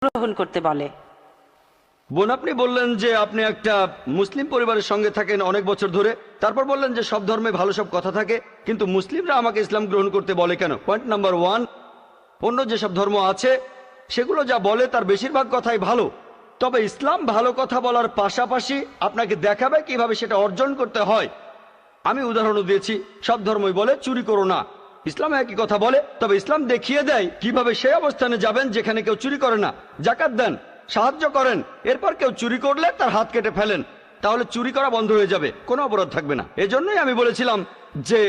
গ্রহণ করতে বলে। বোন, আপনি বললেন যে আপনি একটা মুসলিম পরিবারের সঙ্গে থাকেন অনেক বছর ধরে, তারপর বললেন যে সব ধর্মে ভালো সব কথা থাকে, কিন্তু মুসলিমরা আমাকে ইসলাম গ্রহণ করতে বলে কেন? পয়েন্ট নাম্বার 1, অন্য যেসব ধর্ম আছে সেগুলো যা বলে তার বেশিরভাগ কথাই ভালো, তবে ইসলাম ভালো কথা বলার পাশাপাশি আপনাকে দেখাবে কিভাবে সেটা অর্জন করতে হয়। আমি উদাহরণও দিয়েছি, সব ধর্মই বলে চুরি করো না, ইসলাম একই কথা বলে, তবে ইসলাম দেখিয়ে দেয় কিভাবে সেই অবস্থানে যাবেন যেখানে কেউ চুরি করে না। জাকাত দেন, সাহায্য করেন, এরপর কেউ চুরি করলে তার হাত কেটে ফেলেন, তাহলে চুরি করা বন্ধ হয়ে যাবে, কোনো অপরাধ থাকবে না। এজন্যই আমি বলেছিলাম যে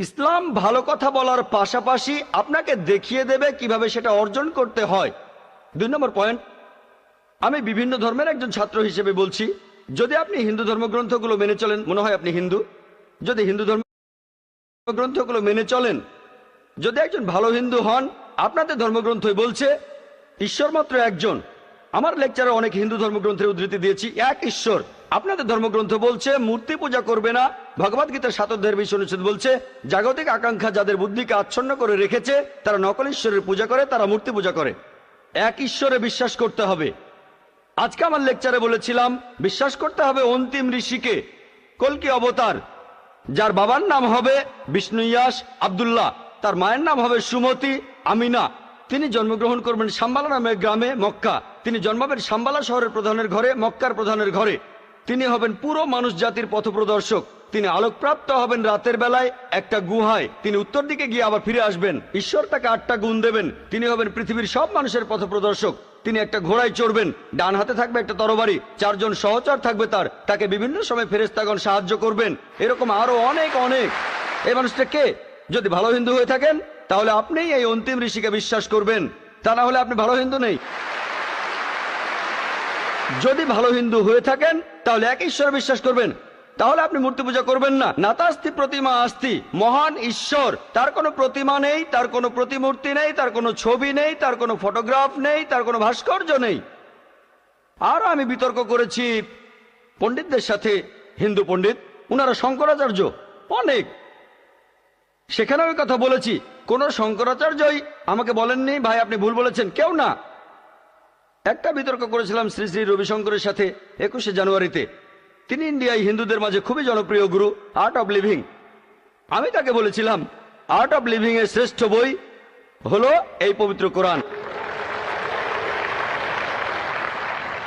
ইসলাম ভালো কথা বলার পাশাপাশি আপনাকে দেখিয়ে দেবে কিভাবে সেটা অর্জন করতে হয়। 2 নম্বর পয়েন্ট, আমি বিভিন্ন ধর্মের একজন ছাত্র হিসেবে বলছি, যদি আপনি হিন্দু ধর্মগ্রন্থগুলো মেনে চলেন, মনে হয় আপনি হিন্দু, যদি হিন্দু ধর্মগ্রন্থগুলো মেনে চলেন, যদি একজন ভালো হিন্দু হন, আপনাদের ধর্মগ্রন্থই বলছে ঈশ্বর মাত্র একজন। আমার লেকচারে অনেক হিন্দু ধর্মগ্রন্থের উদ্ধৃতি দিয়েছি, এক ঈশ্বর। আপনাদের ধর্মগ্রন্থ বলছে মূর্তি পূজা করবে না। ভগবদ গীতার 7 অধ্যায়ের 20 অনুচ্ছেদ বলছে জাগতিক আকাঙ্ক্ষা যাদের বুদ্ধিকে আচ্ছন্ন করে রেখেছে তারা নকল ঈশ্বরের পূজা করে, তারা মূর্তি পূজা করে। এক ঈশ্বরে বিশ্বাস করতে হবে। আজকে আমার লেকচারে বলেছিলাম বিশ্বাস করতে হবে অন্তিম ঋষিকে, কল্কি অবতার, যার বাবার নাম হবে বিষ্ণুইয়াস আব্দুল্লাহ, তার মায়ের নাম হবে সুমতি আমিনা। তিনি জন্মগ্রহণ করবেন শাম্বালা নামের গ্রামে মক্কা। তিনি জন্মাবেন শাম্বালা শহরের প্রধানের ঘরে, মক্কার প্রধানের ঘরে। তিনি হবেন পুরো মানুষ জাতির পথপ্রদর্শক। তিনি আলোকপ্রাপ্ত হবেন রাতের বেলায় একটা গুহায়। তিনি উত্তর দিকে গিয়ে আবার ফিরে আসবেন। ঈশ্বর তাকে 8টা গুণ দেবেন। তিনি হবেন পৃথিবীর সব মানুষের পথপ্রদর্শক। তিনি একটা ঘোড়ায় চড়বেন, ডান হাতে থাকবে একটা তরবারি, 4 জন সহচর থাকবে তাকে বিভিন্ন সময় ফেরেশতাগণ সাহায্য করবেন। এরকম আরো অনেক অনেক। এই মানুষটা কে? যদি ভালো হিন্দু হয়ে থাকেন তাহলে আপনিই এই অন্তিম ঋষিকে বিশ্বাস করবেন, তা না হলে আপনি ভালো হিন্দু নেই। যদি ভালো হিন্দু হয়ে থাকেন তাহলে এক ঈশ্বর বিশ্বাস করবেন, তাহলে আপনি মূর্তি পূজা করবেন না। নাতাস্তি প্রতিমা আস্তি, মহান ঈশ্বর, তার কোনো প্রতিমা নেই, তার কোনো প্রতিমূর্তি নেই, তার কোনো ছবি নেই, তার কোনো ফটোগ্রাফ নেই, তার কোনো ভাস্কর্য নেই। আর আমি বিতর্ক করেছি পণ্ডিতদের সাথে, হিন্দু পণ্ডিত, ওনারা শঙ্করাচার্য অনেক, সেখানে আমি কথা বলেছি। কোন শঙ্করাচার্যই আমাকে বলেননি ভাই আপনি ভুল বলেছেন, কেউ না। একটা বিতর্ক করেছিলাম শ্রী শ্রী রবিশঙ্করের সাথে 21শে জানুয়ারিতে। তিনি ইন্ডিয়ায় হিন্দুদের মাঝে খুবই জনপ্রিয় গুরু, আর্ট অব লিভিং। আমি তাকে বলেছিলাম আর্ট অব লিভিং এর শ্রেষ্ঠ বই হলো এই পবিত্র কোরআন।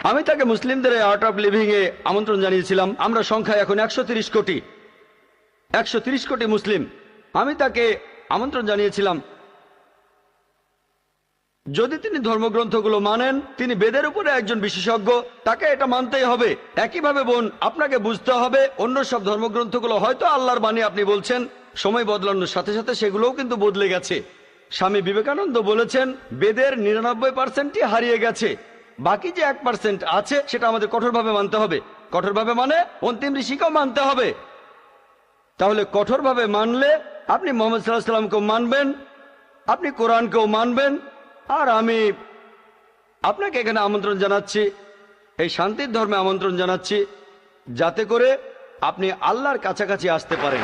আমি তাকে মুসলিমদের এই আর্ট অব লিভিং এ আমন্ত্রণ জানিয়েছিলাম। আমরা সংখ্যায় এখন 130 কোটি, 130 কোটি মুসলিম। আমি তাকে আমন্ত্রণ জানিয়েছিলাম যদি তিনি ধর্মগ্রন্থগুলো মানেন, তিনি বেদের উপরে একজন বিশেষজ্ঞ, তাকে এটা মানতেই হবে। একইভাবে বোন, আপনাকে বুঝতে হবে অন্য সব ধর্মগ্রন্থগুলো হয়তো আল্লাহর বাণী আপনি বলছেন, সময় বদলানোর সাথে সাথে সেগুলোও কিন্তু বদলে গেছে। স্বামী বিবেকানন্দ বলেছেন বেদের 99%ই হারিয়ে গেছে, বাকি যে 1% আছে সেটা আমাদের কঠোরভাবে মানতে হবে। কঠোরভাবে মানে অন্তিম ঋষিকেও মানতে হবে। তাহলে কঠোরভাবে মানলে আপনি মুহাম্মদ সাল্লাল্লাহু আলাইহি সাল্লামকেও মানবেন, আপনি কোরআনকেও মানবেন। আর আমি আপনাকে এখানে আমন্ত্রণ জানাচ্ছি, এই শান্তির ধর্মে আমন্ত্রণ জানাচ্ছি, যাতে করে আপনি আল্লাহর কাছাকাছি আসতে পারেন।